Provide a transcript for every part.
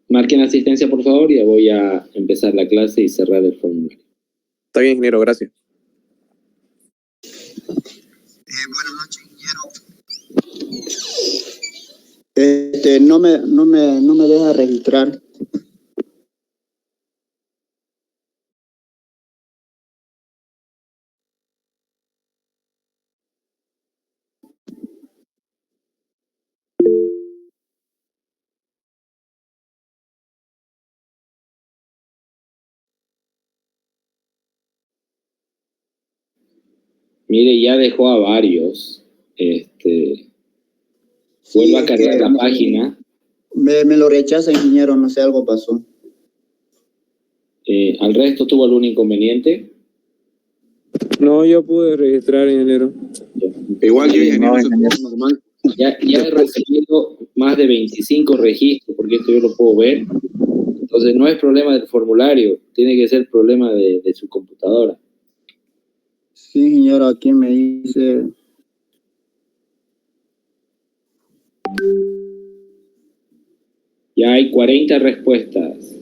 Marquen asistencia, por favor, y ya voy a empezar la clase y cerrar el formulario. Está bien, ingeniero, gracias. Buenas noches, ingeniero. No me deja registrar. Mire, ya dejó a varios. Vuelva a cargar la página. Me lo rechaza, ingeniero, no sé, algo pasó. ¿Al resto tuvo algún inconveniente? No, yo pude registrar, ingeniero. Igual yo, ingeniero, normal. Ya he recibido más de 25 registros, porque esto yo lo puedo ver. Entonces no es problema del formulario, tiene que ser problema de su computadora. Sí, ingeniero, aquí me dice... Ya hay 40 respuestas.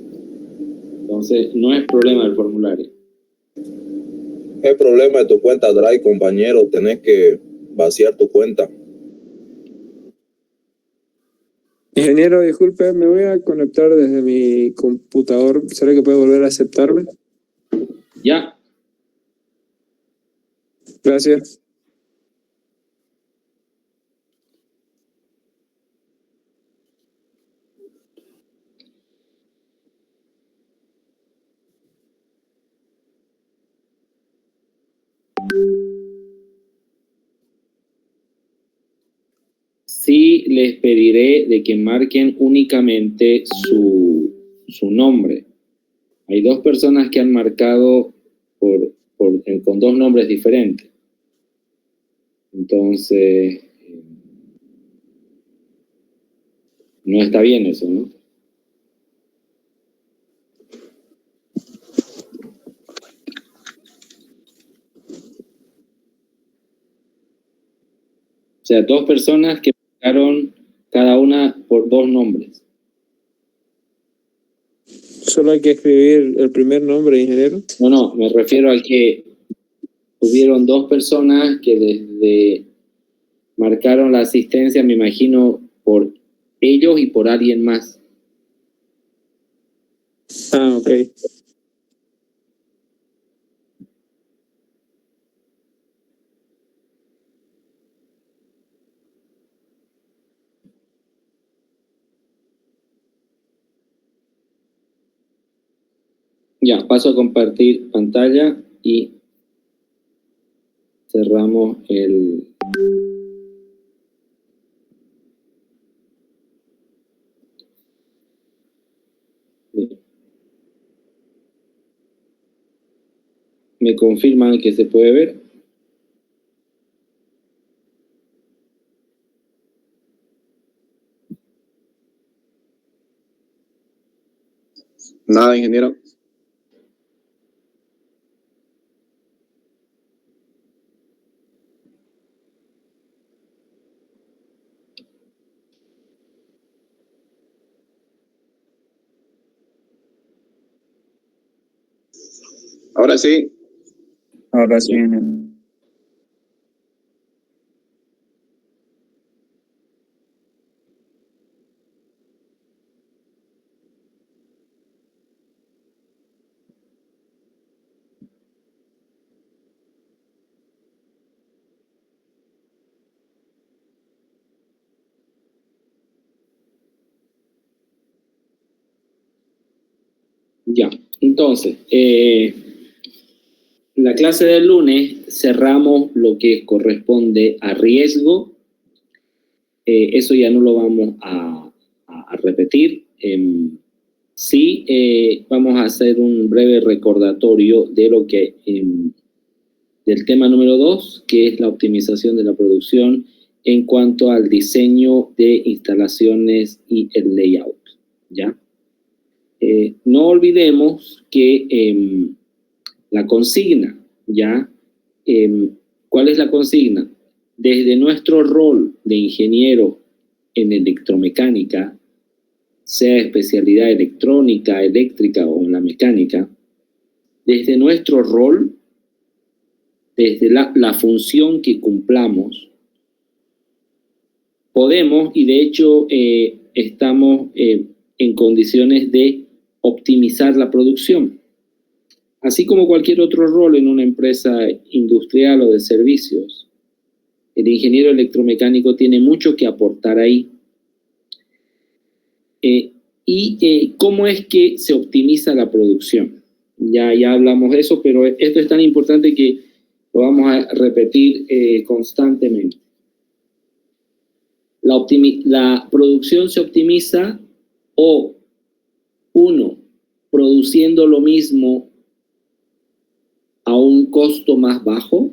Entonces no es problema del formulario. El problema de tu cuenta Drive, compañero, tenés que vaciar tu cuenta. Ingeniero, disculpe, me voy a conectar desde mi computador. ¿Será que puede volver a aceptarme? Ya. Gracias. Sí les pediré de que marquen únicamente su nombre. Hay dos personas que han marcado con dos nombres diferentes. Entonces, no está bien eso, ¿no? O sea, dos personas que marcaron cada una por dos nombres. Solo hay que escribir el primer nombre, ingeniero. No, me refiero a que hubieron dos personas que desde marcaron la asistencia, me imagino, por ellos y por alguien más. Ah, ok. Ya, paso a compartir pantalla y cerramos el... ¿Me confirman que se puede ver? Nada, ingeniero. Ahora sí. Ahora sí. Ya, entonces, la clase del lunes cerramos lo que corresponde a riesgo. Eso ya no lo vamos a repetir. Sí, vamos a hacer un breve recordatorio de lo que del tema número 2, que es la optimización de la producción en cuanto al diseño de instalaciones y el layout, ¿ya? No olvidemos que la consigna, ¿ya? ¿Cuál es la consigna? Desde nuestro rol de ingeniero en electromecánica, sea especialidad electrónica, eléctrica o en la mecánica, desde nuestro rol, desde la función que cumplamos, podemos, y de hecho estamos en condiciones de optimizar la producción. Así como cualquier otro rol en una empresa industrial o de servicios, el ingeniero electromecánico tiene mucho que aportar ahí. ¿Cómo es que se optimiza la producción? Ya hablamos de eso, pero esto es tan importante que lo vamos a repetir constantemente. La producción se optimiza produciendo lo mismo a un costo más bajo,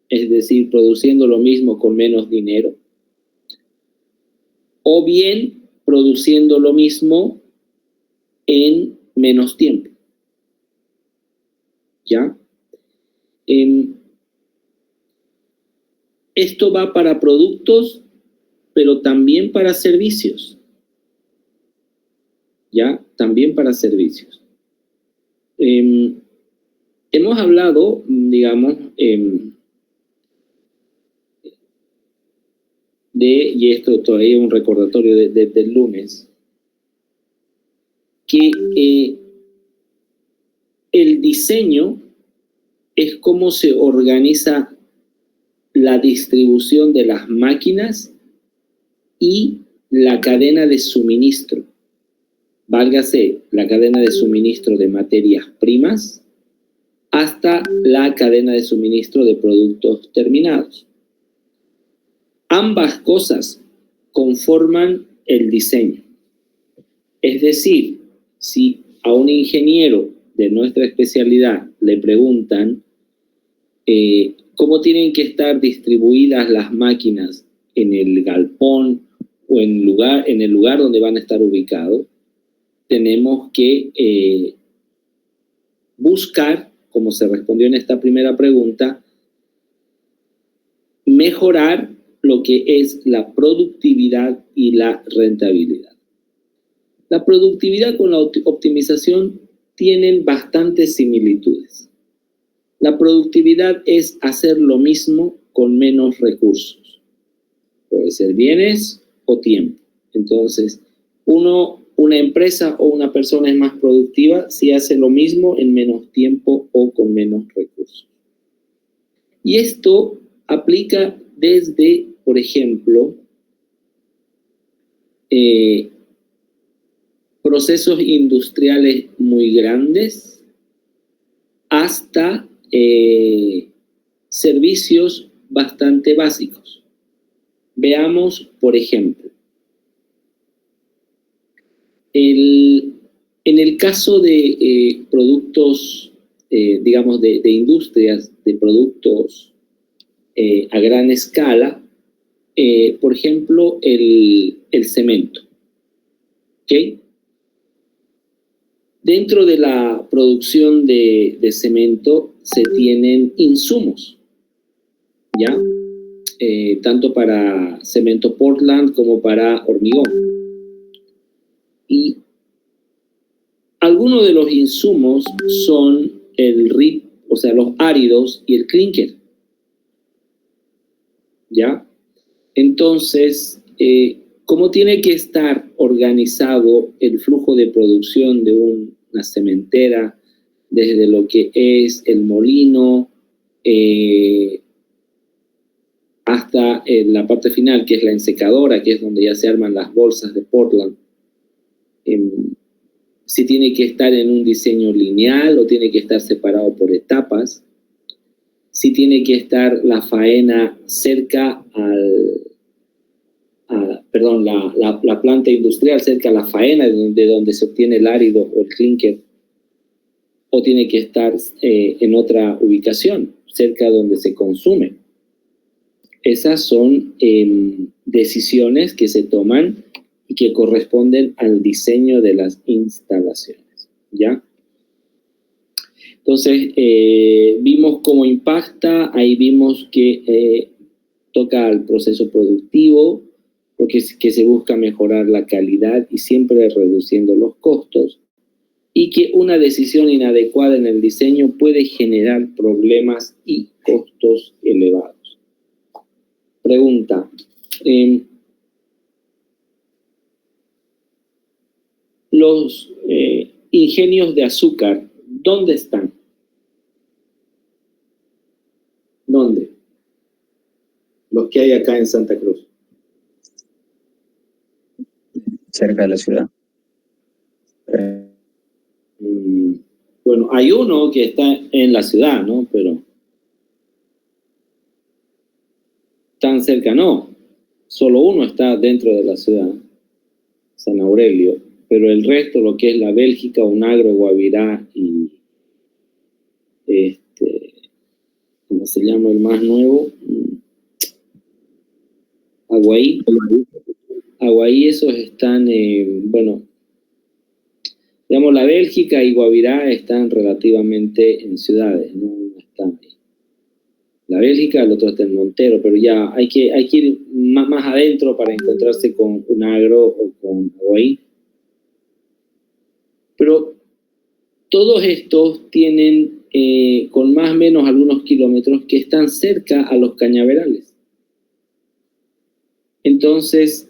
es decir, produciendo lo mismo con menos dinero, o bien produciendo lo mismo en menos tiempo. ¿Ya? Esto va para productos, pero también para servicios. ¿Ya? También para servicios. Hemos hablado, digamos, y esto todavía es un recordatorio del lunes, que el diseño es cómo se organiza la distribución de las máquinas y la cadena de suministro. Válgase la cadena de suministro de materias primas hasta la cadena de suministro de productos terminados. Ambas cosas conforman el diseño. Es decir, si a un ingeniero de nuestra especialidad le preguntan cómo tienen que estar distribuidas las máquinas en el galpón o en el lugar donde van a estar ubicados, tenemos que buscar, como se respondió en esta primera pregunta, mejorar lo que es la productividad y la rentabilidad. La productividad con la optimización tienen bastantes similitudes. La productividad es hacer lo mismo con menos recursos. Puede ser bienes o tiempo. Entonces, una empresa o una persona es más productiva si hace lo mismo en menos tiempo o con menos recursos. Y esto aplica desde, por ejemplo, procesos industriales muy grandes hasta servicios bastante básicos. Veamos, por ejemplo, en el caso de productos, digamos, de industrias, de productos a gran escala, por ejemplo, el cemento. ¿Okay? Dentro de la producción de cemento se tienen insumos, ¿ya? Tanto para cemento Portland como para hormigón. Y algunos de los insumos son el RIP, o sea, los áridos y el clinker, ¿ya? Entonces, ¿cómo tiene que estar organizado el flujo de producción de una cementera desde lo que es el molino hasta la parte final, que es la ensecadora, que es donde ya se arman las bolsas de Portland? Si tiene que estar en un diseño lineal o tiene que estar separado por etapas, si tiene que estar la faena cerca la planta industrial cerca a la faena de donde se obtiene el árido o el clinker, o tiene que estar en otra ubicación, cerca donde se consume. Esas son decisiones que se toman y que corresponden al diseño de las instalaciones, ¿ya? Entonces, vimos cómo impacta, ahí vimos que toca al proceso productivo, porque es que se busca mejorar la calidad y siempre reduciendo los costos, y que una decisión inadecuada en el diseño puede generar problemas y costos elevados. Pregunta. Los ingenios de azúcar, ¿dónde están? ¿Dónde? Los que hay acá en Santa Cruz. Cerca de la ciudad. Bueno, hay uno que está en la ciudad, ¿no? Pero tan cerca no. Solo uno está dentro de la ciudad, San Aurelio. Pero el resto, lo que es la Bélgica, Unagro, Guavirá y ¿cómo se llama el más nuevo? Aguaí. Aguaí, esos están, bueno, digamos, la Bélgica y Guavirá están relativamente en ciudades, no están ahí. La Bélgica, el otro está en Montero, pero ya hay que ir más adentro para encontrarse con Unagro o con Aguaí. Pero todos estos tienen, con más o menos algunos kilómetros, que están cerca a los cañaverales. Entonces,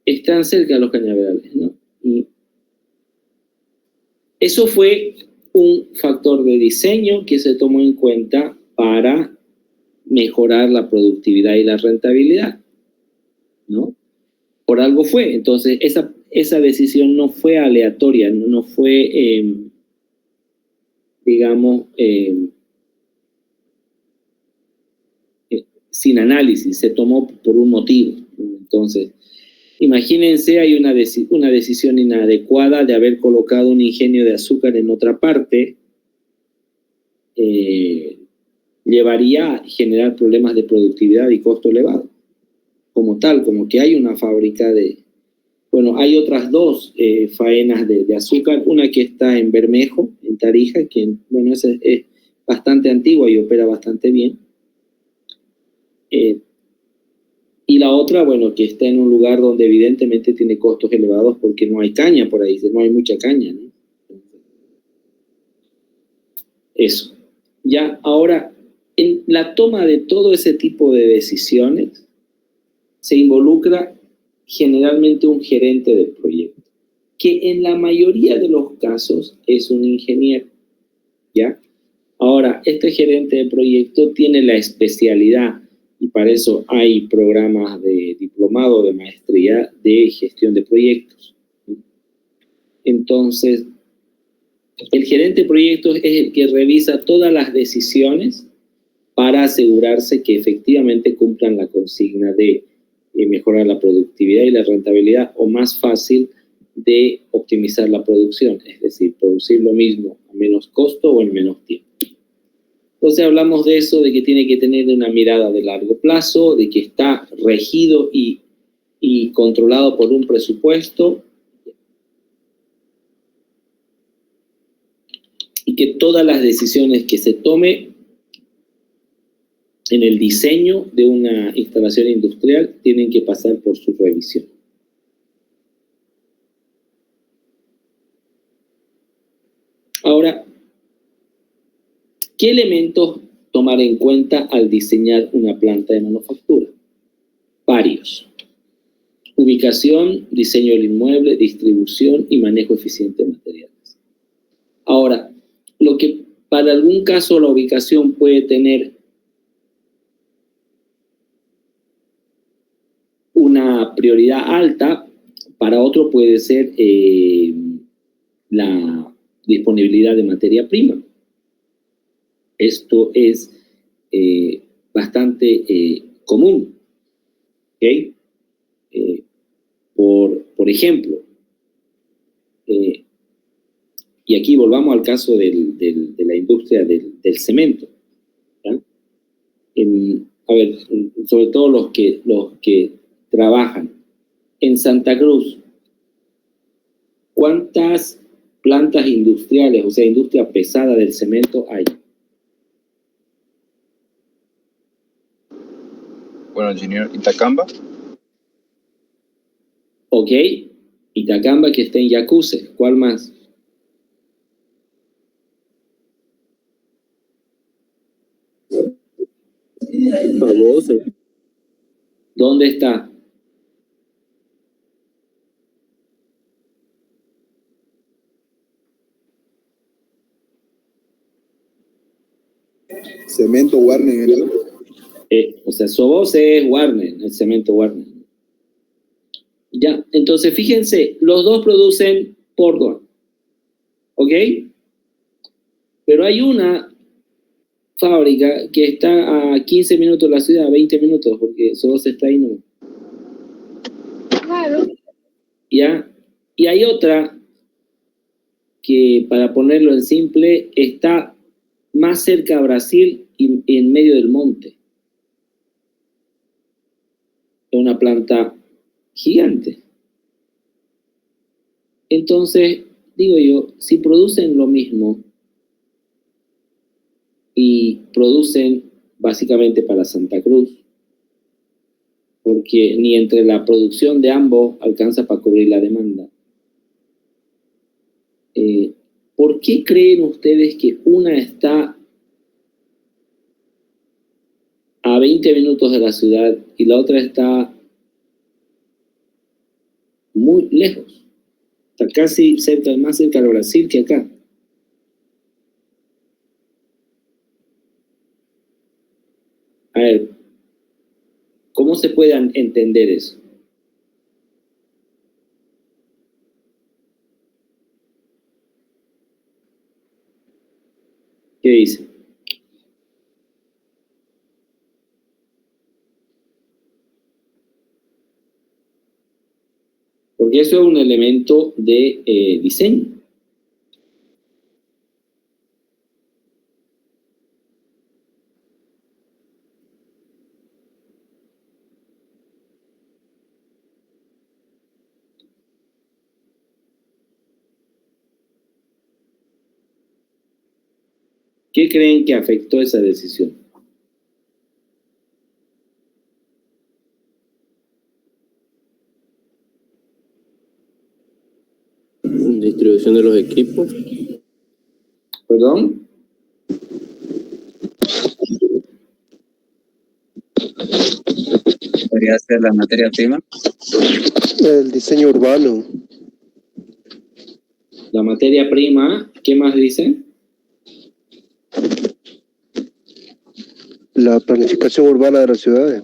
están cerca de los cañaverales, ¿no? Y eso fue un factor de diseño que se tomó en cuenta para mejorar la productividad y la rentabilidad, ¿no? Por algo fue. Entonces, esa decisión no fue aleatoria, no fue, digamos, sin análisis, se tomó por un motivo. Entonces, imagínense, hay una decisión inadecuada de haber colocado un ingenio de azúcar en otra parte, llevaría a generar problemas de productividad y costo elevado. Como tal, como que hay una fábrica de... Bueno, hay otras dos faenas de azúcar, una que está en Bermejo, en Tarija, que, bueno, esa es bastante antigua y opera bastante bien. Y la otra, bueno, que está en un lugar donde evidentemente tiene costos elevados porque no hay caña por ahí, no hay mucha caña, ¿no? Eso. Ya, ahora, en la toma de todo ese tipo de decisiones se involucra generalmente un gerente del proyecto, que en la mayoría de los casos es un ingeniero, ¿ya? Ahora, este gerente de proyecto tiene la especialidad, y para eso hay programas de diplomado, de maestría, de gestión de proyectos. Entonces, el gerente de proyectos es el que revisa todas las decisiones para asegurarse que efectivamente cumplan la consigna de mejorar la productividad y la rentabilidad, o más fácil, de optimizar la producción, es decir, producir lo mismo a menos costo o en menos tiempo. Entonces hablamos de eso, de que tiene que tener una mirada de largo plazo, de que está regido y controlado por un presupuesto, y que todas las decisiones que se tome en el diseño de una instalación industrial tienen que pasar por su revisión. Ahora, ¿qué elementos tomar en cuenta al diseñar una planta de manufactura? Varios. Ubicación, diseño del inmueble, distribución y manejo eficiente de materiales. Ahora, lo que para algún caso la ubicación puede tener una prioridad alta, para otro puede ser la disponibilidad de materia prima. Esto es bastante común, ¿okay? Por ejemplo, y aquí volvamos al caso de la industria del cemento, ¿ya? A ver, sobre todo los que trabajan en Santa Cruz, ¿cuántas plantas industriales, o sea, industria pesada del cemento hay? Bueno, ingeniero, Itacamba. Ok, Itacamba que está en Yacuse. ¿Cuál más? Famoso. ¿Dónde está? Cemento Warner, ingeniero. O sea, Sobose es Warner, el cemento Warner. Ya, entonces fíjense, los dos producen Portland, ¿ok? Pero hay una fábrica que está a 15 minutos de la ciudad, 20 minutos, porque Sobose está ahí, ¿no? Claro. ¿Ya? Y hay otra que, para ponerlo en simple, está más cerca a Brasil y en medio del monte. Es una planta gigante. Entonces, digo yo, si producen lo mismo y producen básicamente para Santa Cruz, porque ni entre la producción de ambos alcanza para cubrir la demanda, ¿por qué creen ustedes que una está a 20 minutos de la ciudad y la otra está muy lejos? Está casi cerca, más cerca de Brasil que acá. A ver, ¿cómo se puede entender eso? ¿Qué dice? Porque eso es un elemento de diseño. ¿Qué creen que afectó esa decisión? Distribución de los equipos. ¿Perdón? Podría ser la materia prima. El diseño urbano. La materia prima, ¿qué más dice? La planificación urbana de las ciudades.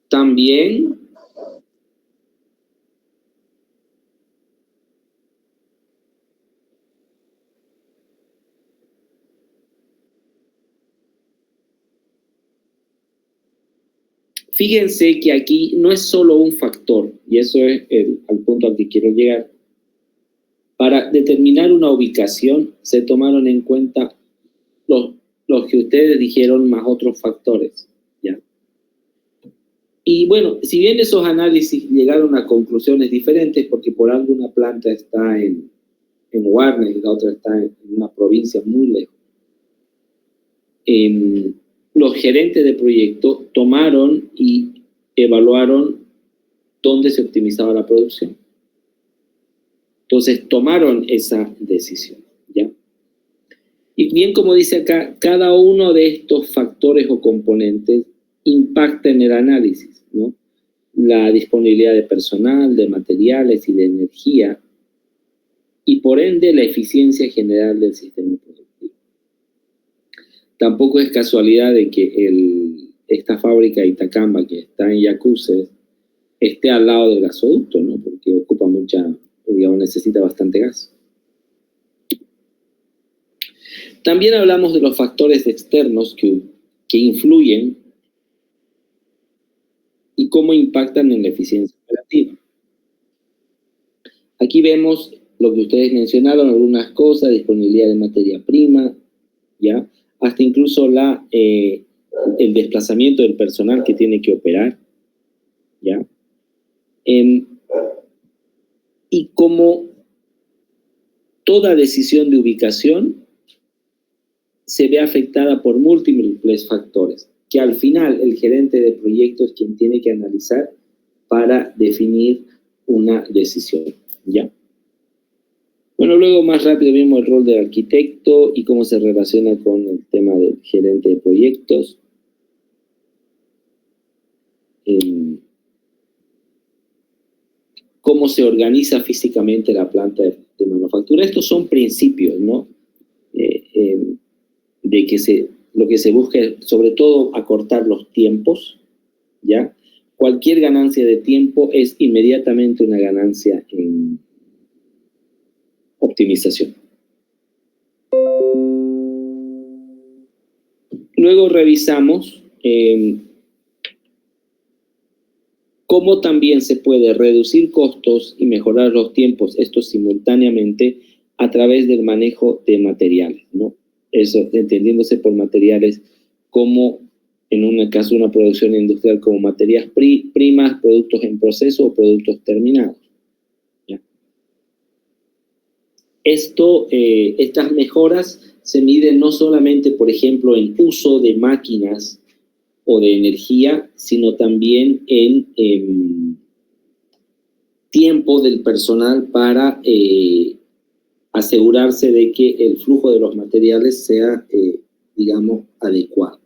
También. Fíjense que aquí no es solo un factor, y eso es el punto al que quiero llegar. Para determinar una ubicación se tomaron en cuenta los que ustedes dijeron más otros factores, ¿ya? Y bueno, si bien esos análisis llegaron a conclusiones diferentes, porque por algo una planta está en Warner y la otra está en una provincia muy lejos, los gerentes de proyecto tomaron y evaluaron dónde se optimizaba la producción. Entonces tomaron esa decisión, ¿ya? Y bien, como dice acá, cada uno de estos factores o componentes impacta en el análisis, ¿no? La disponibilidad de personal, de materiales y de energía, y por ende la eficiencia general del sistema productivo. Tampoco es casualidad de que esta fábrica de Itacamba, que está en Yacuse, esté al lado del gasoducto, ¿no? Porque ocupa digamos, necesita bastante gas. También hablamos de los factores externos que influyen y cómo impactan en la eficiencia operativa. Aquí vemos lo que ustedes mencionaron, algunas cosas, disponibilidad de materia prima, ¿ya? Hasta incluso el desplazamiento del personal que tiene que operar, ¿ya? Y como toda decisión de ubicación se ve afectada por múltiples factores. que al final el gerente de proyecto es quien tiene que analizar para definir una decisión, ¿ya? Bueno, luego más rápido vimos el rol del arquitecto y cómo se relaciona con el tema del gerente de proyectos. Cómo se organiza físicamente la planta de manufactura. Estos son principios, ¿no? De que lo que se busca es, sobre todo, acortar los tiempos, ¿ya? Cualquier ganancia de tiempo es inmediatamente una ganancia en optimización. Luego revisamos cómo también se puede reducir costos y mejorar los tiempos, esto simultáneamente, a través del manejo de materiales, ¿no? Eso, entendiéndose por materiales como, en un caso de una producción industrial, como materias primas, productos en proceso o productos terminados, ¿ya? Estas mejoras se miden no solamente, por ejemplo, en uso de máquinas o de energía, sino también en tiempo del personal para asegurarse de que el flujo de los materiales sea, digamos, adecuado.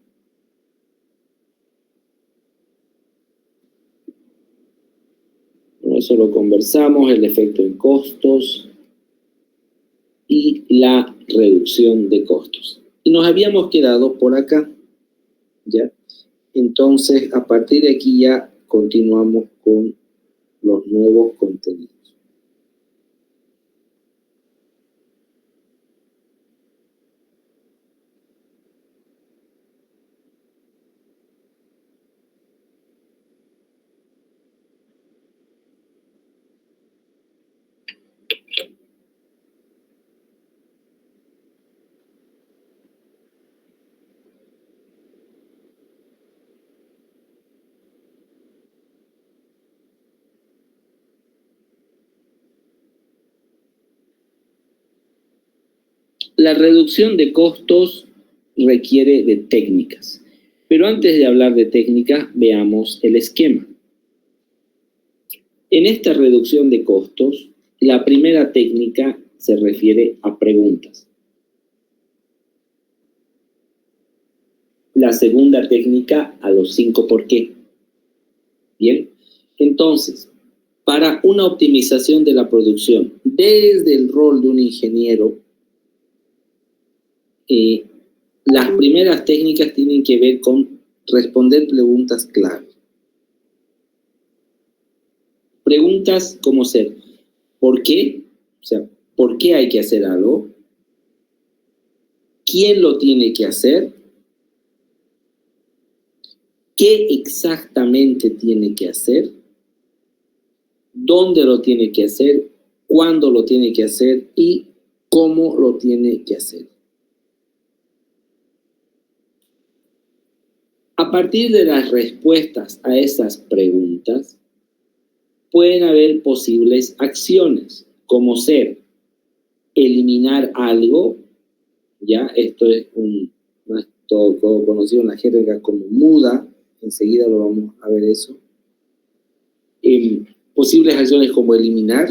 Bueno, eso lo conversamos, el efecto en costos y la reducción de costos. Y nos habíamos quedado por acá, ¿ya? Entonces, a partir de aquí ya continuamos con los nuevos contenidos. La reducción de costos requiere de técnicas, pero antes de hablar de técnicas, veamos el esquema. En esta reducción de costos, la primera técnica se refiere a preguntas. La segunda técnica a los 5 por qué. Bien, entonces, para una optimización de la producción, desde el rol de un ingeniero, las primeras técnicas tienen que ver con responder preguntas clave. Preguntas como ser, ¿por qué? O sea, ¿por qué hay que hacer algo? ¿Quién lo tiene que hacer? ¿Qué exactamente tiene que hacer? ¿Dónde lo tiene que hacer? ¿Cuándo lo tiene que hacer? ¿Y cómo lo tiene que hacer? A partir de las respuestas a esas preguntas, pueden haber posibles acciones, como ser eliminar algo, ya esto es todo conocido en la jerga como muda, enseguida lo vamos a ver eso. Posibles acciones como eliminar,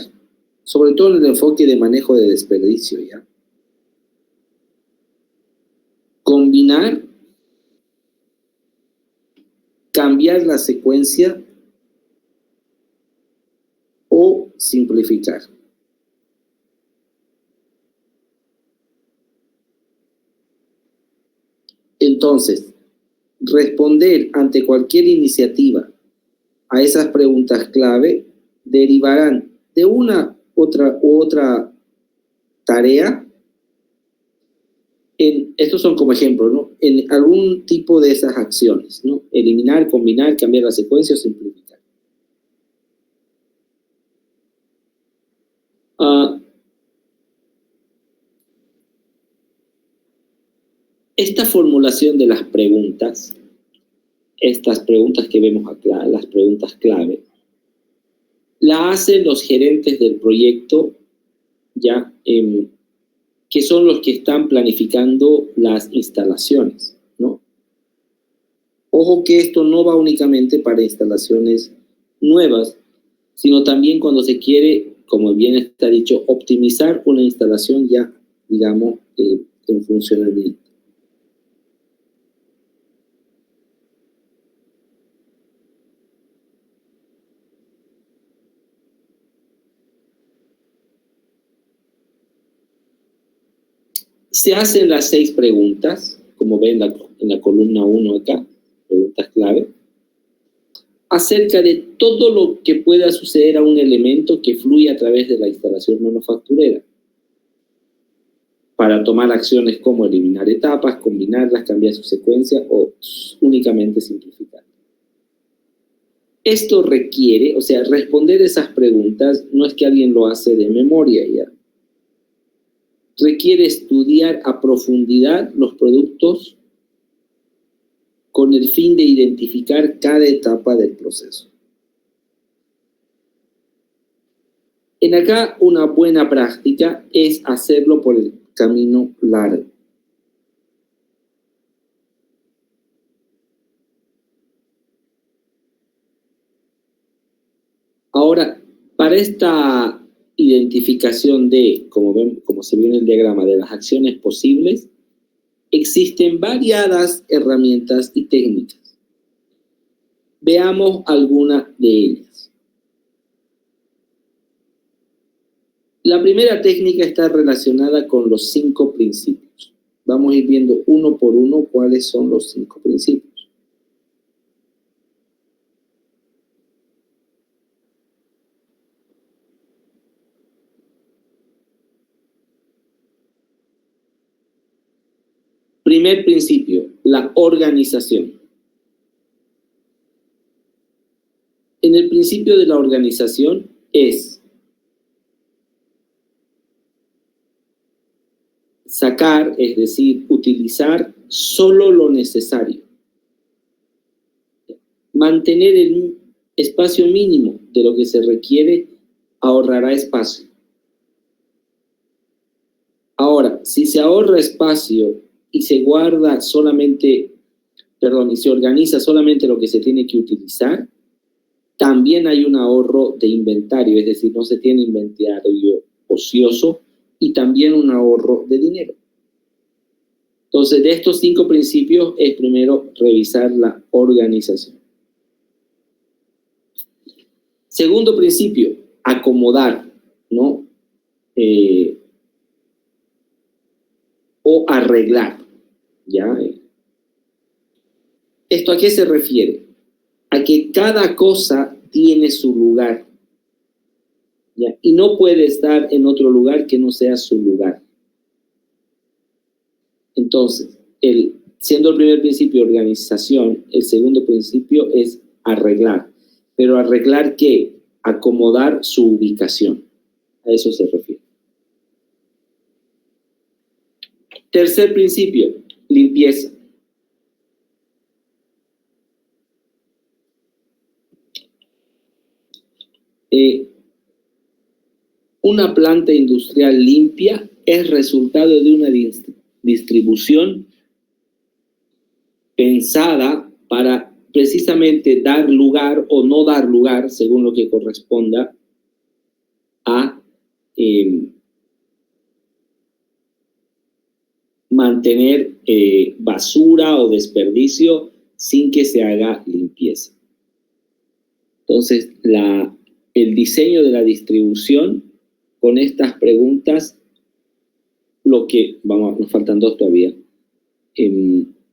sobre todo en el enfoque de manejo de desperdicio, ya. Combinar, cambiar la secuencia o simplificar. Entonces, responder ante cualquier iniciativa a esas preguntas clave derivarán de una u otra tarea. Estos son como ejemplos, ¿no? En algún tipo de esas acciones, ¿no? Eliminar, combinar, cambiar la secuencia o simplificar. Esta formulación de las preguntas, estas preguntas que vemos acá, las preguntas clave, la hacen los gerentes del proyecto, ya que son los que están planificando las instalaciones, ¿no? Ojo que esto no va únicamente para instalaciones nuevas, sino también cuando se quiere, como bien está dicho, optimizar una instalación ya, digamos, en funcionamiento. Se hacen las 6 preguntas, como ven en la columna 1 acá, preguntas clave, acerca de todo lo que pueda suceder a un elemento que fluye a través de la instalación manufacturera, para tomar acciones como eliminar etapas, combinarlas, cambiar su secuencia o únicamente simplificar. Esto requiere, o sea, responder esas preguntas no es que alguien lo hace de memoria ya. Requiere estudiar a profundidad los productos con el fin de identificar cada etapa del proceso. En acá una buena práctica es hacerlo por el camino largo. Ahora, para esta identificación de, como se vio en el diagrama, de las acciones posibles, existen variadas herramientas y técnicas. Veamos alguna de ellas. La primera técnica está relacionada con los 5 principios. Vamos a ir viendo uno por uno cuáles son los 5 principios. Primer principio, la organización. En el principio de la organización es sacar, es decir, utilizar solo lo necesario. Mantener el espacio mínimo de lo que se requiere ahorrará espacio. Ahora, si se ahorra espacio y se guarda solamente, y se organiza solamente lo que se tiene que utilizar, también hay un ahorro de inventario, es decir, no se tiene inventario ocioso y también un ahorro de dinero. Entonces, de estos 5 principios es primero revisar la organización. Segundo principio, acomodar, ¿no? O arreglar, ¿ya? ¿Esto a qué se refiere? A que cada cosa tiene su lugar, ¿ya? Y no puede estar en otro lugar que no sea su lugar. Entonces, siendo el primer principio organización, el segundo principio es arreglar. ¿Pero arreglar qué? Acomodar su ubicación. A eso se refiere. Tercer principio, limpieza. Una planta industrial limpia es resultado de una distribución pensada para precisamente dar lugar o no dar lugar, según lo que corresponda, a mantener basura o desperdicio sin que se haga limpieza. Entonces, el diseño de la distribución con estas preguntas, nos faltan 2 todavía,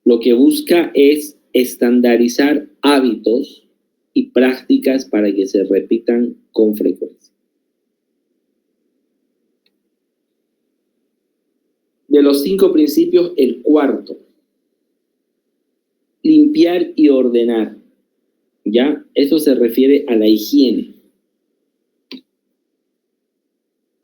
lo que busca es estandarizar hábitos y prácticas para que se repitan con frecuencia. De los 5 principios, el cuarto, limpiar y ordenar, ¿ya? Esto se refiere a la higiene.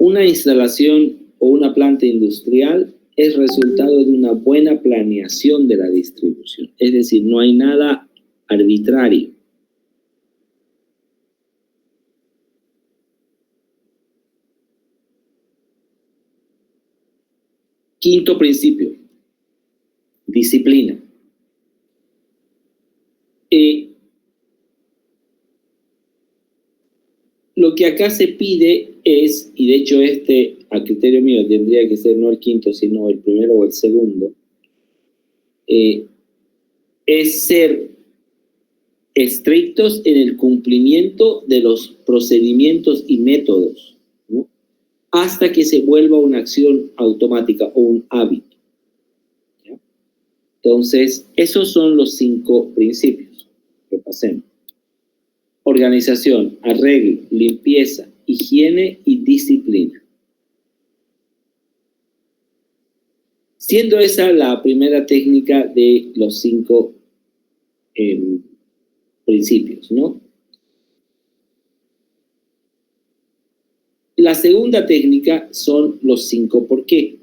Una instalación o una planta industrial es resultado de una buena planeación de la distribución. Es decir, no hay nada arbitrario. Quinto principio, disciplina. lo que acá se pide es, y de hecho a criterio mío, tendría que ser no el quinto, sino el primero o el segundo, es ser estrictos en el cumplimiento de los procedimientos y métodos, ¿no? Hasta que se vuelva una acción automática o un hábito. ¿Ya? Entonces, esos son los 5 principios. Repasemos. Organización, arreglo, limpieza, higiene y disciplina. Siendo esa la primera técnica de los 5 principios, ¿no? La técnica son los 5 por qué.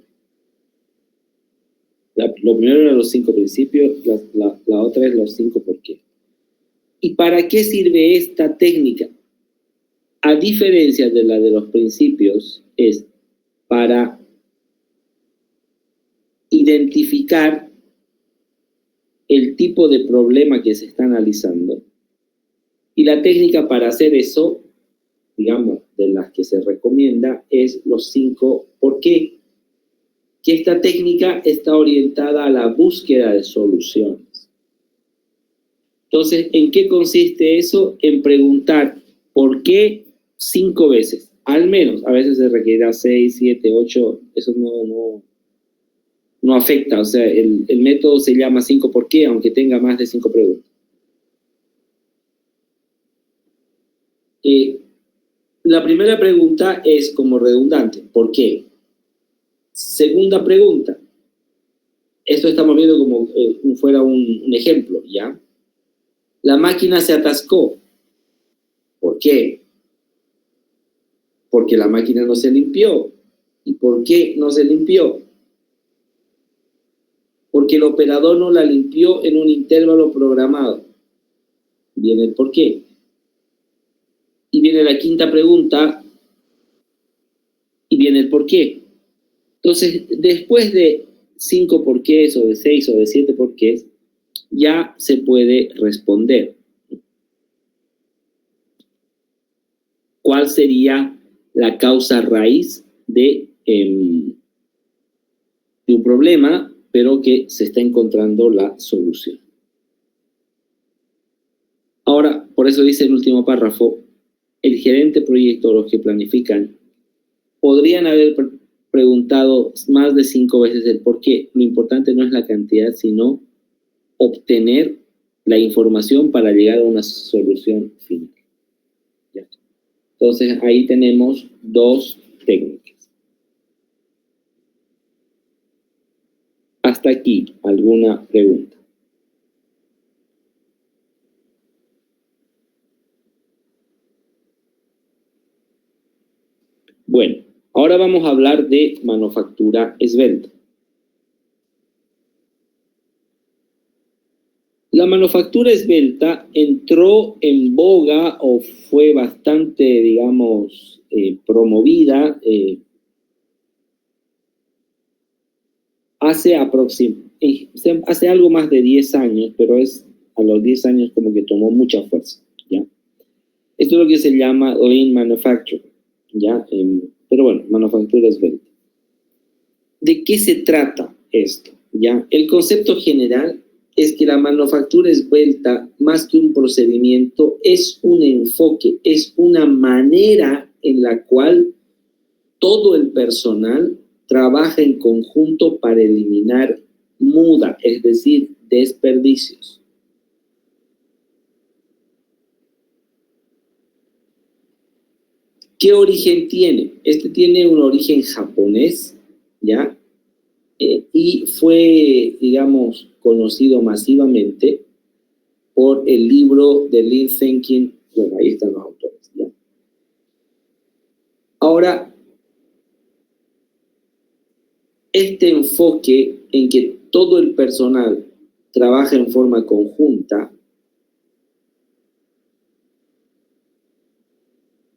Lo primero eran los 5 principios, la otra es los 5 por qué. ¿Y para qué sirve esta técnica? A diferencia de la de los principios, es para identificar el tipo de problema que se está analizando. Y la técnica para hacer eso, digamos, de las que se recomienda, es los 5 por qué. Que esta técnica está orientada a la búsqueda de soluciones. Entonces, ¿en qué consiste eso? En preguntar ¿por qué? 5 veces, al menos. A veces se requiere 6, 7, 8, eso no afecta. O sea, el método se llama 5 por qué, aunque tenga más de 5 preguntas. La primera pregunta es como redundante, ¿por qué? Segunda pregunta, esto estamos viendo como fuera un ejemplo, ¿ya? La máquina se atascó. ¿Por qué? Porque la máquina no se limpió. ¿Y por qué no se limpió? Porque el operador no la limpió en un intervalo programado. Viene el por qué. Y viene la quinta pregunta, y viene el por qué. Entonces, después de 5 porqués, o de 6, o de 7 porqués, ya se puede responder. ¿Cuál sería la causa raíz de un problema, pero que se está encontrando la solución? Ahora, por eso dice el último párrafo, el gerente proyecto o los que planifican podrían haber preguntado más de 5 veces el por qué. Lo importante no es la cantidad, sino obtener la información para llegar a una solución final. ¿Ya? Entonces, ahí tenemos 2 técnicas. Hasta aquí, ¿alguna pregunta? Bueno, ahora vamos a hablar de manufactura esbelta. La manufactura esbelta entró en boga o fue bastante, digamos, promovida hace algo más de 10 años, pero a los 10 años como que tomó mucha fuerza, ¿ya? Esto es lo que se llama Lean Manufacturing, ¿ya? Pero bueno, manufactura esbelta. ¿De qué se trata esto? ¿Ya? El concepto general es que la manufactura esbelta, más que un procedimiento, es un enfoque, es una manera en la cual todo el personal trabaja en conjunto para eliminar muda, es decir, desperdicios. ¿Qué origen tiene? Este tiene un origen japonés, ¿ya? Y fue, digamos, conocido masivamente por el libro de Lean Thinking. Bueno, ahí están los autores, ¿ya? Ahora, este enfoque en que todo el personal trabaja en forma conjunta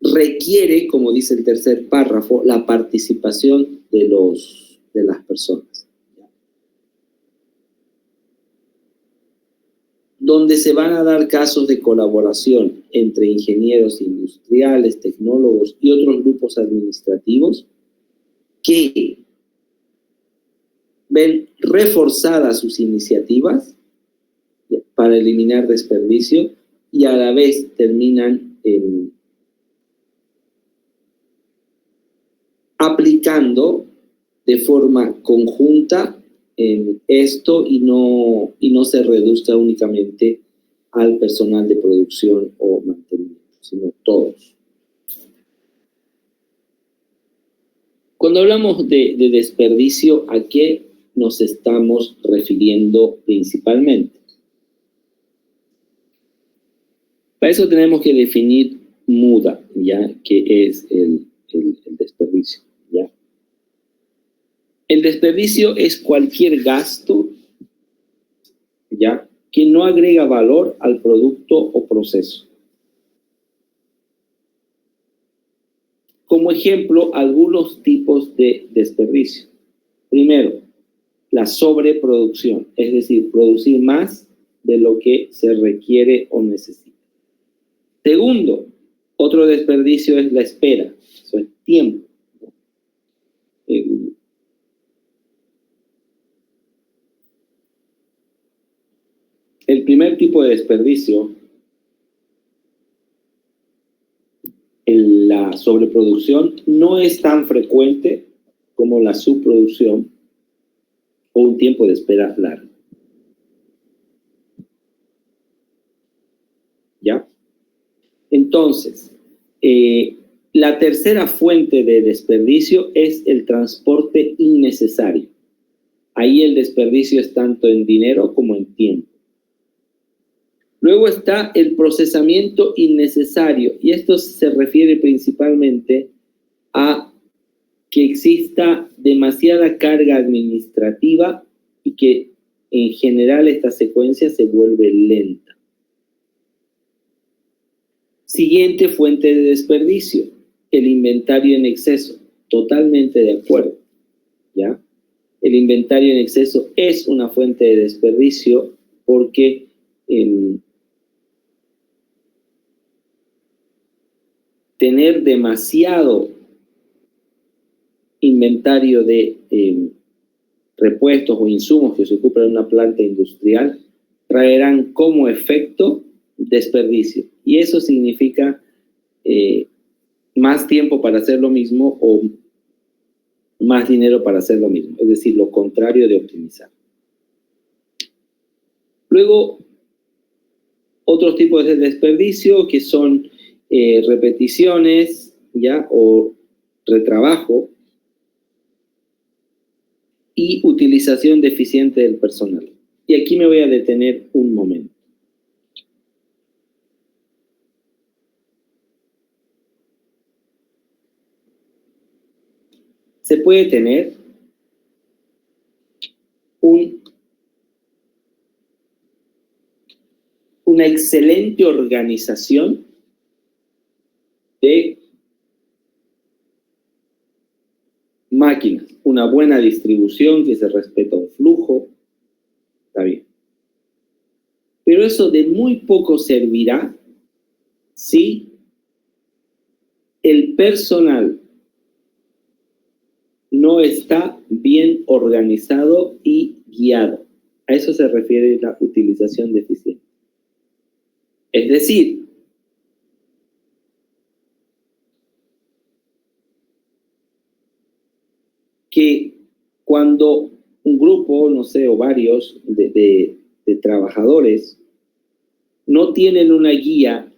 requiere, como dice el tercer párrafo, la participación de las personas. donde se van a dar casos de colaboración entre ingenieros industriales, tecnólogos y otros grupos administrativos que ven reforzadas sus iniciativas para eliminar desperdicio y a la vez terminan aplicando de forma conjunta esto y no se reduzca únicamente al personal de producción o mantenimiento, sino todos. Cuando hablamos de desperdicio, ¿a qué nos estamos refiriendo principalmente? Para eso tenemos que definir muda, ¿ya? ¿Qué es el desperdicio? ¿Ya? El desperdicio es cualquier gasto, ¿ya?, que no agrega valor al producto o proceso. Como ejemplo, algunos tipos de desperdicio. Primero, la sobreproducción, es decir, producir más de lo que se requiere o necesita. Segundo, otro desperdicio es la espera, eso es tiempo. El primer tipo de desperdicio, la sobreproducción, no es tan frecuente como la subproducción o un tiempo de espera largo. ¿Ya? Entonces, la tercera fuente de desperdicio es el transporte innecesario. Ahí el desperdicio es tanto en dinero como en tiempo. Luego está el procesamiento innecesario, y esto se refiere principalmente a que exista demasiada carga administrativa y que en general esta secuencia se vuelve lenta. Siguiente fuente de desperdicio, el inventario en exceso. Totalmente de acuerdo, ¿ya? El inventario en exceso es una fuente de desperdicio porque tener demasiado inventario de repuestos o insumos que se ocupan en una planta industrial traerán como efecto desperdicio. Y eso significa más tiempo para hacer lo mismo o más dinero para hacer lo mismo. Es decir, lo contrario de optimizar. Luego, otros tipos de desperdicio que son repeticiones, ¿ya?, o retrabajo, y utilización deficiente del personal. Y aquí me voy a detener un momento. Se puede tener una excelente organización de máquinas, una buena distribución, que se respeta un flujo, está bien. Pero eso de muy poco servirá si el personal no está bien organizado y guiado. A eso se refiere la utilización deficiente. Es decir, que cuando un grupo, no sé, o varios de trabajadores no tienen una guía,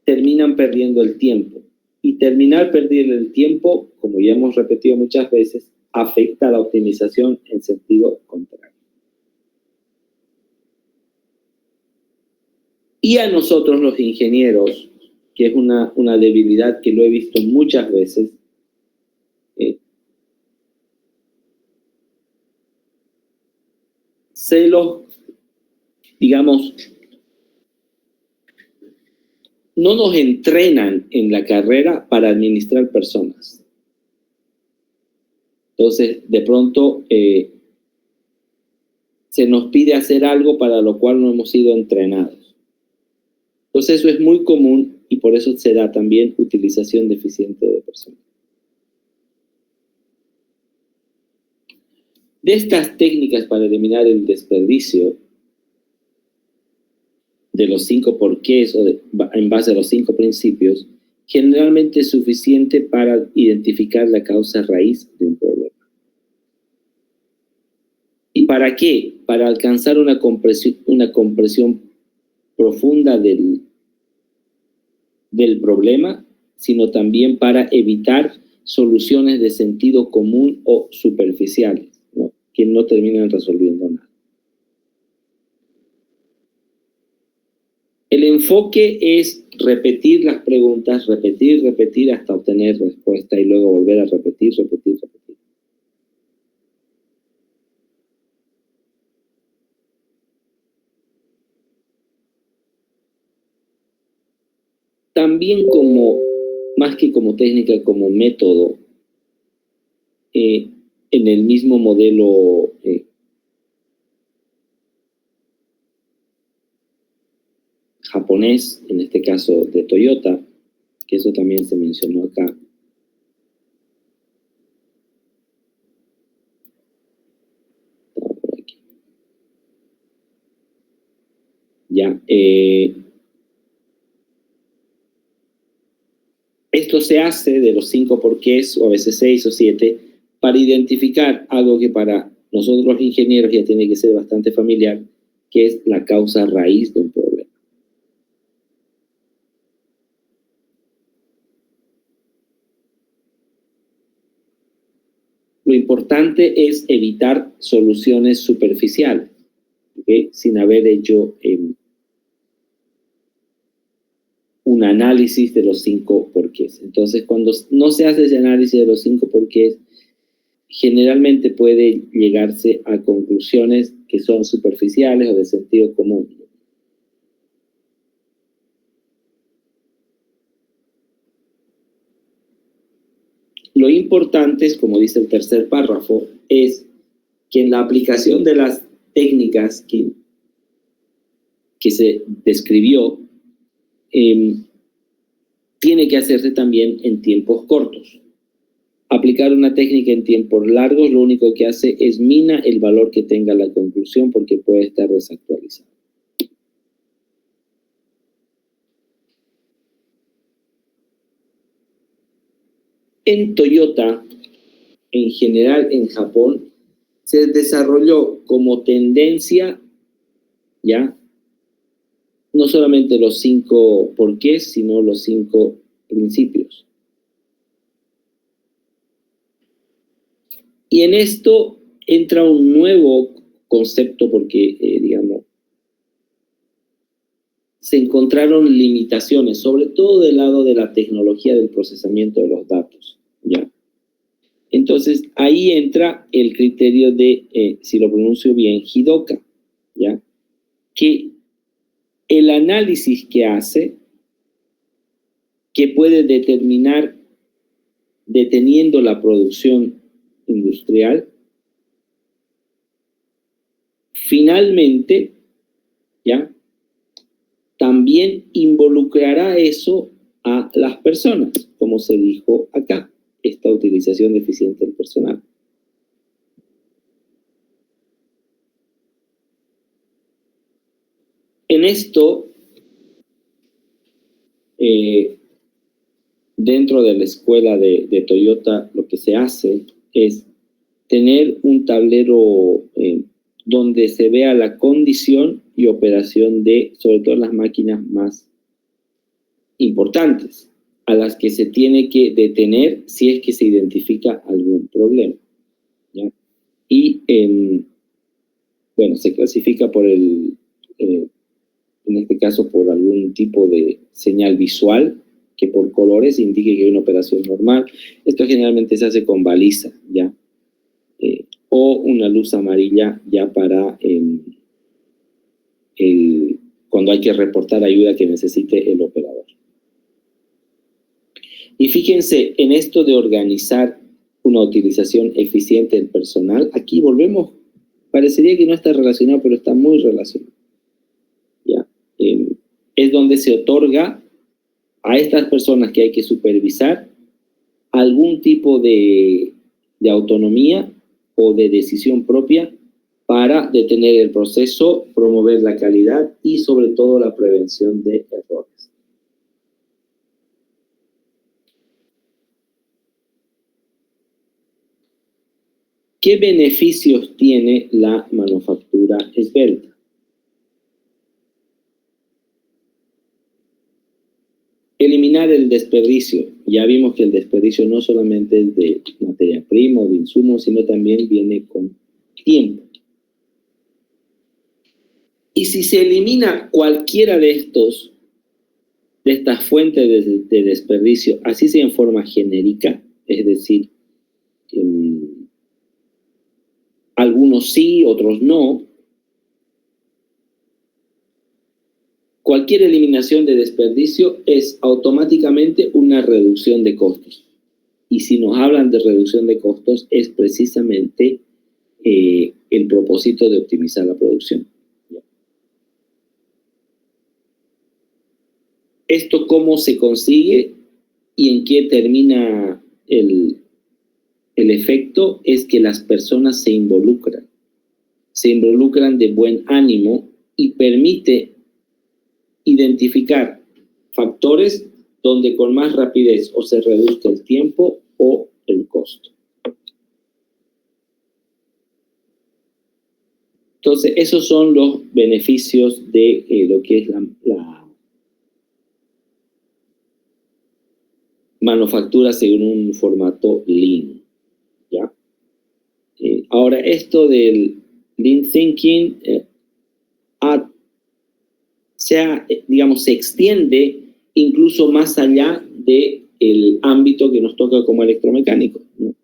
terminan perdiendo el tiempo. Y terminar perdiendo el tiempo, como ya hemos repetido muchas veces, afecta a la optimización en sentido contrario. Y a nosotros los ingenieros, que es una debilidad que lo he visto muchas veces, digamos, no nos entrenan en la carrera para administrar personas. Entonces, de pronto, se nos pide hacer algo para lo cual no hemos sido entrenados. Entonces eso es muy común y por eso se da también utilización deficiente de personal. De estas técnicas para eliminar el desperdicio, de los 5 porqués o en base a los 5 principios, generalmente es suficiente para identificar la causa raíz de un problema. ¿Y para qué? Para alcanzar una comprensión profunda del problema, sino también para evitar soluciones de sentido común o superficiales, ¿no? Que no terminan resolviendo nada. El enfoque es repetir las preguntas, repetir hasta obtener respuesta y luego volver a repetir. También más que como técnica, como método, en el mismo modelo japonés, en este caso de Toyota, que eso también se mencionó acá. Ya, esto se hace de los 5 porqués, o a veces 6 o 7, para identificar algo que para nosotros los ingenieros ya tiene que ser bastante familiar, que es la causa raíz de un problema. Lo importante es evitar soluciones superficiales, ¿okay? Sin haber hecho un análisis de los 5 porqués. Entonces, cuando no se hace ese análisis de los 5 porqués, generalmente puede llegarse a conclusiones que son superficiales o de sentido común. Lo importante es, como dice el tercer párrafo, es que en la aplicación de las técnicas que se describió, tiene que hacerse también en tiempos cortos. Aplicar una técnica en tiempos largos lo único que hace es mina el valor que tenga la conclusión porque puede estar desactualizada. En Toyota, en general en Japón, se desarrolló como tendencia, ¿ya? No solamente los 5 porqués, sino los 5 principios. Y en esto entra un nuevo concepto porque, digamos, se encontraron limitaciones, sobre todo del lado de la tecnología del procesamiento de los datos, ¿ya? Entonces, ahí entra el criterio de, si lo pronuncio bien, Jidoka, ¿ya? Que el análisis que hace, que puede determinar, deteniendo la producción industrial, finalmente, ¿ya? También involucrará eso a las personas, como se dijo acá, esta utilización deficiente del personal. En esto, dentro de la escuela de Toyota, lo que se hace es tener un tablero donde se vea la condición y operación de, sobre todo, las máquinas más importantes, a las que se tiene que detener si es que se identifica algún problema, ¿ya? Y, bueno, se clasifica por en este caso, por algún tipo de señal visual, que por colores indique que hay una operación normal. Esto generalmente se hace con baliza, ¿ya? O una luz amarilla ya para cuando hay que reportar ayuda que necesite el operador. Y fíjense, en esto de organizar una utilización eficiente del personal, aquí volvemos Parecería que no está relacionado, pero está muy relacionado. ¿Ya? Es donde se otorga a estas personas que hay que supervisar algún tipo de autonomía o de decisión propia para detener el proceso, promover la calidad y sobre todo la prevención de errores. ¿Qué beneficios tiene la manufactura esbelta? Eliminar el desperdicio. Ya vimos que el desperdicio no solamente es de materia prima o de insumos, sino también viene con tiempo. Y si se elimina cualquiera de estas fuentes de desperdicio, así sea en forma genérica, es decir, algunos sí, otros no, cualquier eliminación de desperdicio es automáticamente una reducción de costos. Y si nos hablan de reducción de costos, es precisamente el propósito de optimizar la producción. ¿Esto cómo se consigue y en qué termina el efecto? Es que las personas se involucran de buen ánimo y permite identificar factores donde con más rapidez o se reduzca el tiempo o el costo. Entonces, esos son los beneficios de lo que es la manufactura según un formato Lean, ¿ya? Ahora, esto del Lean Thinking se extiende incluso más allá del ámbito que nos toca como electromecánicos, ¿no?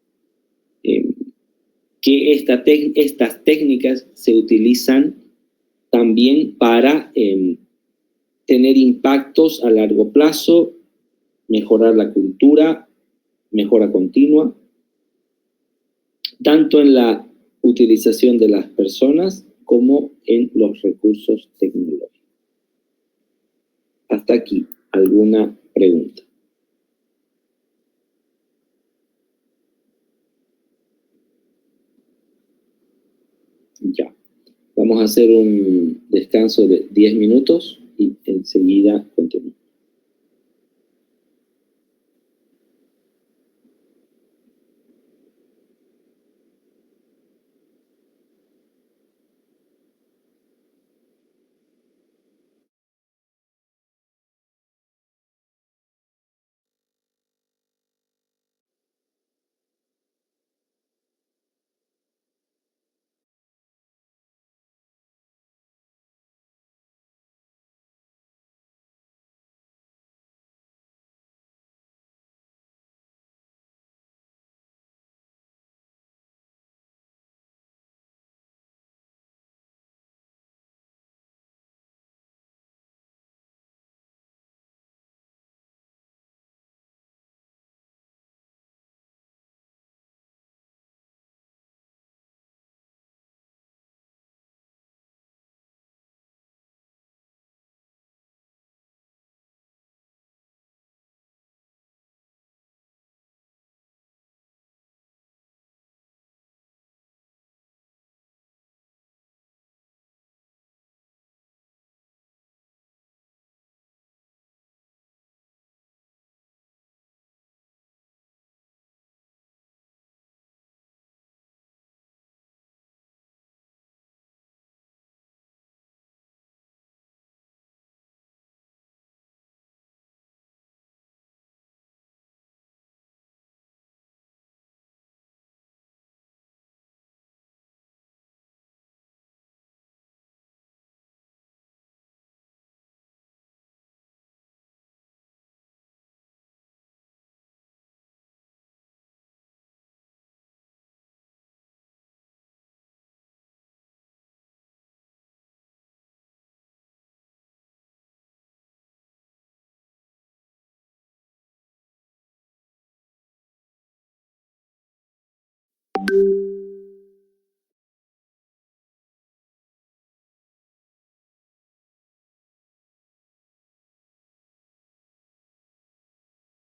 Que estas técnicas se utilizan también para tener impactos a largo plazo, mejorar la cultura, mejora continua, tanto en la utilización de las personas como en los recursos tecnológicos. Hasta aquí, ¿alguna pregunta? Ya. Vamos a hacer un descanso de 10 minutos y enseguida